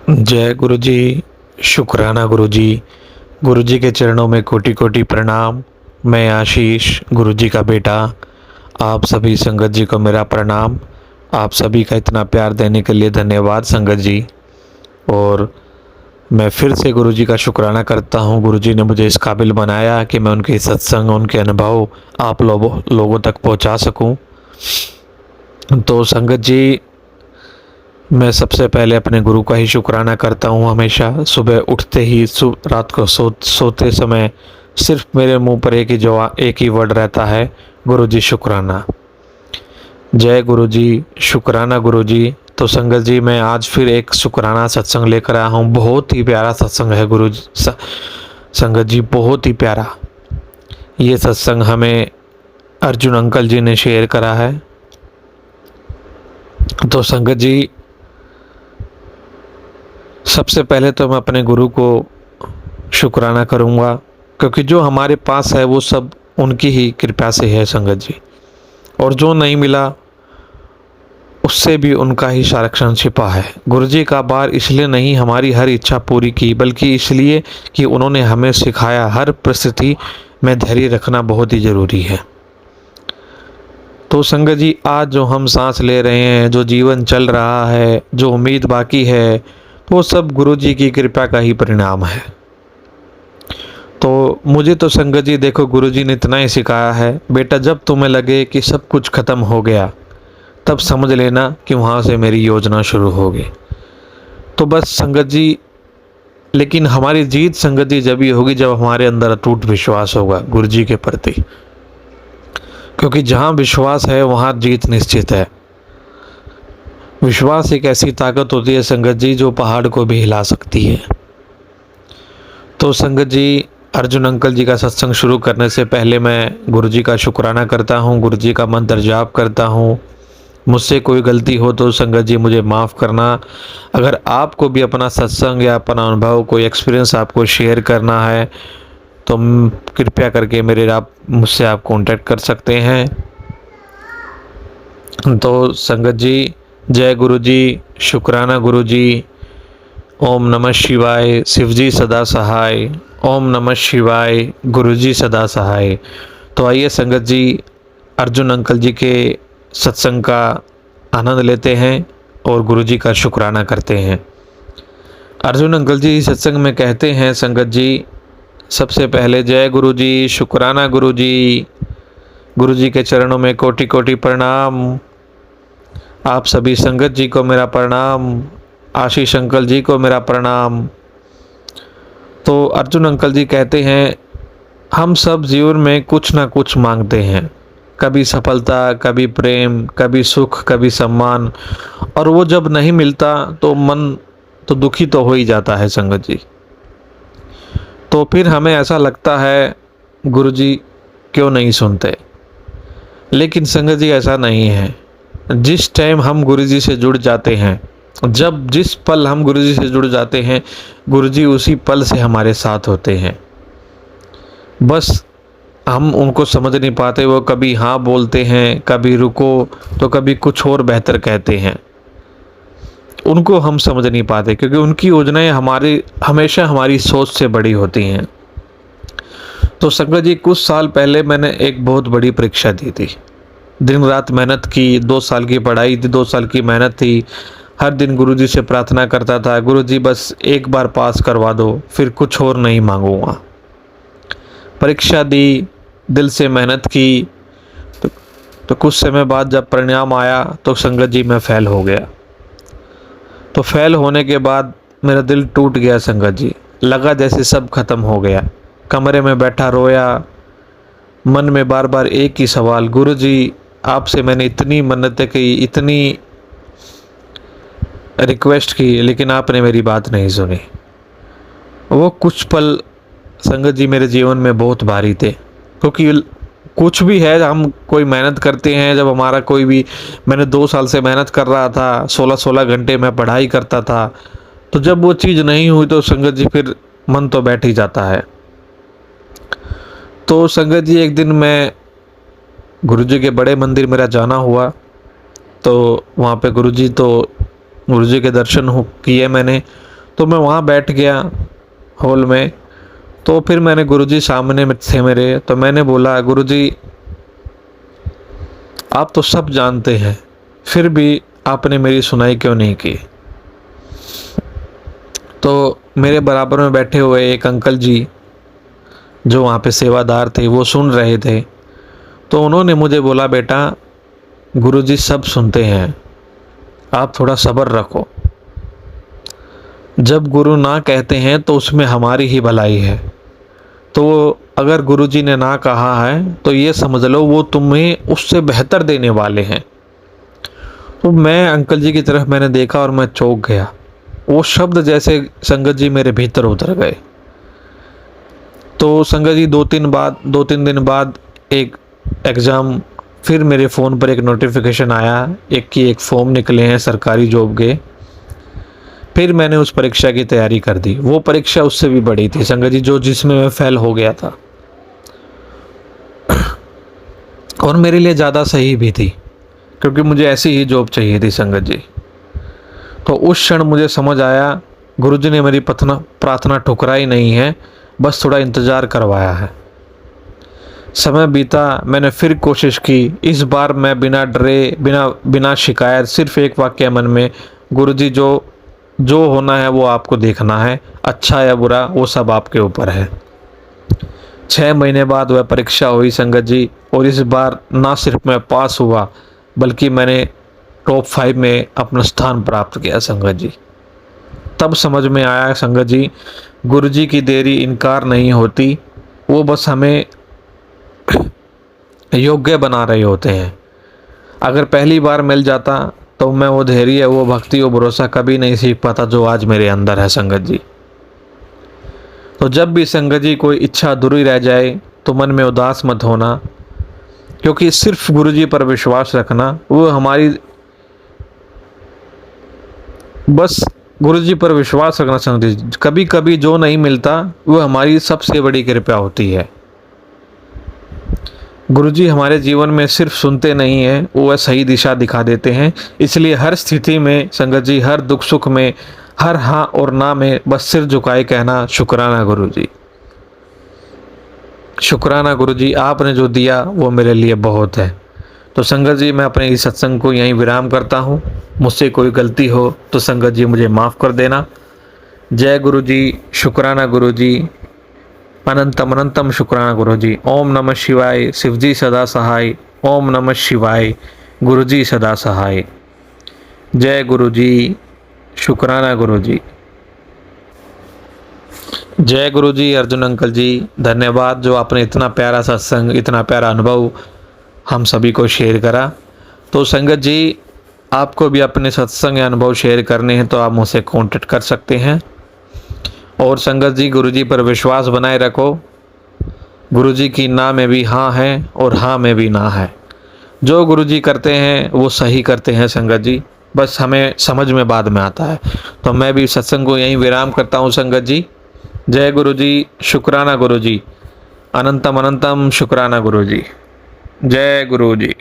जय गुरु जी। शुक्राना गुरु जी। गुरु जी के चरणों में कोटि कोटि प्रणाम। मैं आशीष गुरु जी का बेटा। आप सभी संगत जी को मेरा प्रणाम। आप सभी का इतना प्यार देने के लिए धन्यवाद संगत जी। और मैं फिर से गुरु जी का शुक्राना करता हूँ। गुरु जी ने मुझे इस काबिल बनाया कि मैं उनके सत्संग, उनके अनुभव आप लोगों तक पहुँचा सकूँ। तो संगत जी, मैं सबसे पहले अपने गुरु का ही शुक्राना करता हूँ। हमेशा सुबह उठते ही रात को सोते समय सिर्फ मेरे मुंह पर एक ही वर्ड रहता है, गुरु जी शुक्राना। जय गुरु जी, शुक्राना गुरु जी। तो संगत जी, मैं आज फिर एक शुक्राना सत्संग लेकर आया हूँ। बहुत ही प्यारा सत्संग है गुरु जी। संगत जी, बहुत ही प्यारा। ये सत्संग हमें अर्जुन अंकल जी ने शेयर करा है। तो संगत जी, सबसे पहले तो मैं अपने गुरु को शुक्राना करूंगा, क्योंकि जो हमारे पास है वो सब उनकी ही कृपा से है संगत जी। और जो नहीं मिला उससे भी उनका ही संरक्षण छिपा है। गुरु जी का आभार इसलिए नहीं हमारी हर इच्छा पूरी की, बल्कि इसलिए कि उन्होंने हमें सिखाया हर परिस्थिति में धैर्य रखना बहुत ही ज़रूरी है। तो संगत जी, आज जो हम सांस ले रहे हैं, जो जीवन चल रहा है, जो उम्मीद बाकी है, वो सब गुरु जी की कृपा का ही परिणाम है। तो मुझे तो संगत जी देखो, गुरु जी ने इतना ही सिखाया है, बेटा जब तुम्हें लगे कि सब कुछ खत्म हो गया, तब समझ लेना कि वहाँ से मेरी योजना शुरू होगी। तो बस संगत जी, लेकिन हमारी जीत संगत जी जब ही होगी जब हमारे अंदर अटूट विश्वास होगा गुरु जी के प्रति। क्योंकि जहाँ विश्वास है वहाँ जीत निश्चित है। विश्वास एक ऐसी ताकत होती है संगत जी, जो पहाड़ को भी हिला सकती है। तो संगत जी, अर्जुन अंकल जी का सत्संग शुरू करने से पहले मैं गुरु जी का शुक्राना करता हूँ, गुरु जी का मंत्र जाप करता हूँ। मुझसे कोई गलती हो तो संगत जी मुझे माफ़ करना। अगर आपको भी अपना सत्संग या अपना अनुभव, कोई एक्सपीरियंस आपको शेयर करना है तो कृपया करके आप मुझसे कांटेक्ट कर सकते हैं। तो संगत जी, जय गुरु जी, शुक्राना गुरु जी। ओम नमः शिवाय, शिवजी सदा सहाय। ओम नमः शिवाय, गुरुजी सदा सहाय। तो आइए संगत जी, अर्जुन अंकल जी के सत्संग का आनंद लेते हैं और गुरुजी का शुक्राना करते हैं। अर्जुन अंकल जी सत्संग में कहते हैं संगत जी, सबसे पहले जय गुरु जी, शुक्राना गुरु जी। गुरु जी के चरणों में कोटि कोटि प्रणाम। आप सभी संगत जी को मेरा प्रणाम। आशीष अंकल जी को मेरा प्रणाम। तो अर्जुन अंकल जी कहते हैं, हम सब जीवन में कुछ ना कुछ मांगते हैं, कभी सफलता, कभी प्रेम, कभी सुख, कभी सम्मान। और वो जब नहीं मिलता तो मन तो दुखी तो हो ही जाता है संगत जी। तो फिर हमें ऐसा लगता है गुरु जी क्यों नहीं सुनते। लेकिन संगत जी ऐसा नहीं है। जिस टाइम हम गुरु जी से जुड़ जाते हैं, जब जिस पल हम गुरु जी से जुड़ जाते हैं, गुरु जी उसी पल से हमारे साथ होते हैं। बस हम उनको समझ नहीं पाते। वो कभी हाँ बोलते हैं, कभी रुको, तो कभी कुछ और बेहतर कहते हैं। उनको हम समझ नहीं पाते, क्योंकि उनकी योजनाएं हमेशा हमारी सोच से बड़ी होती हैं। तो संगत जी, कुछ साल पहले मैंने एक बहुत बड़ी परीक्षा दी थी। दिन रात मेहनत की, 2 साल की पढ़ाई थी, 2 साल की मेहनत थी। हर दिन गुरुजी से प्रार्थना करता था, गुरुजी बस एक बार पास करवा दो, फिर कुछ और नहीं मांगूंगा। परीक्षा दी, दिल से मेहनत की। तो कुछ समय बाद जब परिणाम आया तो संगत जी मैं फ़ेल हो गया। तो फ़ेल होने के बाद मेरा दिल टूट गया संगत जी। लगा जैसे सब खत्म हो गया। कमरे में बैठा रोया। मन में बार बार एक ही सवाल, गुरुजी आपसे मैंने इतनी मन्नतें की, इतनी रिक्वेस्ट की, लेकिन आपने मेरी बात नहीं सुनी। वो कुछ पल संगत जी मेरे जीवन में बहुत भारी थे। क्योंकि कुछ भी है, हम कोई मेहनत करते हैं, जब हमारा कोई भी, मैंने 2 साल से मेहनत कर रहा था, 16-16 घंटे मैं पढ़ाई करता था, तो जब वो चीज़ नहीं हुई तो संगत जी फिर मन तो बैठ ही जाता है। तो संगत जी, एक दिन मैं गुरु जी के बड़े मंदिर मेरा जाना हुआ। तो वहाँ पे गुरु जी के दर्शन किए मैंने। तो मैं वहाँ बैठ गया हॉल में। तो फिर मैंने गुरुजी सामने में थे मेरे, तो मैंने बोला, गुरुजी आप तो सब जानते हैं, फिर भी आपने मेरी सुनाई क्यों नहीं की। तो मेरे बराबर में बैठे हुए एक अंकल जी जो वहाँ पे सेवादार थे, वो सुन रहे थे। तो उन्होंने मुझे बोला, बेटा गुरुजी सब सुनते हैं, आप थोड़ा सब्र रखो। जब गुरु ना कहते हैं तो उसमें हमारी ही भलाई है। तो अगर गुरुजी ने ना कहा है तो ये समझ लो वो तुम्हें उससे बेहतर देने वाले हैं। तो मैं अंकल जी की तरफ मैंने देखा और मैं चौंक गया। वो शब्द जैसे संगत जी मेरे भीतर उतर गए। तो संगत जी 2-3 दिन बाद एक एग्ज़ाम, फिर मेरे फ़ोन पर एक नोटिफिकेशन आया एक फॉर्म निकले हैं सरकारी जॉब के। फिर मैंने उस परीक्षा की तैयारी कर दी। वो परीक्षा उससे भी बड़ी थी संगत जी, जो जिसमें मैं फेल हो गया था, और मेरे लिए ज़्यादा सही भी थी क्योंकि मुझे ऐसी ही जॉब चाहिए थी संगत जी। तो उस क्षण मुझे समझ आया, गुरुजी ने मेरी प्रार्थना ठुकराई नहीं है, बस थोड़ा इंतज़ार करवाया है। समय बीता, मैंने फिर कोशिश की। इस बार मैं बिना डरे, बिना शिकायत, सिर्फ एक वाक्य मन में, गुरुजी जो होना है वो आपको देखना है, अच्छा या बुरा वो सब आपके ऊपर है। 6 महीने बाद वह परीक्षा हुई संगत जी, और इस बार ना सिर्फ मैं पास हुआ बल्कि मैंने टॉप 5 में अपना स्थान प्राप्त किया संगत जी। तब समझ में आया संगत जी, गुरुजी की देरी इनकार नहीं होती, वो बस हमें योग्य बना रहे होते हैं। अगर पहली बार मिल जाता तो मैं वो धैर्य, वो भक्ति, वो भरोसा कभी नहीं सीख पाता जो आज मेरे अंदर है संगत जी। तो जब भी संगत जी कोई इच्छा अधूरी रह जाए तो मन में उदास मत होना, क्योंकि सिर्फ गुरुजी पर विश्वास रखना, वो हमारी, बस गुरुजी पर विश्वास रखना संगत जी, कभी कभी जो नहीं मिलता वो हमारी सबसे बड़ी कृपा होती है। गुरुजी हमारे जीवन में सिर्फ सुनते नहीं हैं, वो सही दिशा दिखा देते हैं। इसलिए हर स्थिति में संगत जी, हर दुख सुख में, हर हाँ और ना में बस सिर झुकाए कहना, शुक्राना गुरुजी, शुक्राना गुरुजी, आपने जो दिया वो मेरे लिए बहुत है। तो संगत जी, मैं अपने इस सत्संग को यहीं विराम करता हूँ। मुझसे कोई गलती हो तो संगत जी मुझे माफ़ कर देना। जय गुरुजी, शुक्राना गुरुजी, अनंतम अनंतम शुक्राना गुरुजी। ओम नमः शिवाय, शिवजी सदा सहाय। ओम नमः शिवाय, गुरुजी सदा सहाय। जय गुरुजी, शुक्राना गुरुजी। जय गुरुजी। अर्जुन अंकल जी धन्यवाद, जो आपने इतना प्यारा सत्संग, इतना प्यारा अनुभव हम सभी को शेयर करा। तो संगत जी, आपको भी अपने सत्संग या अनुभव शेयर करने हैं तो आप मुझसे कांटेक्ट कर सकते हैं। और संगत जी, गुरुजी पर विश्वास बनाए रखो। गुरुजी की ना में भी हाँ है और हाँ में भी ना है। जो गुरुजी करते हैं वो सही करते हैं संगत जी, बस हमें समझ में बाद में आता है। तो मैं भी सत्संग को यहीं विराम करता हूँ संगत जी। जय गुरुजी, शुक्राना गुरुजी, अनंतम अनंतम शुक्राना गुरुजी। जय गुरुजी।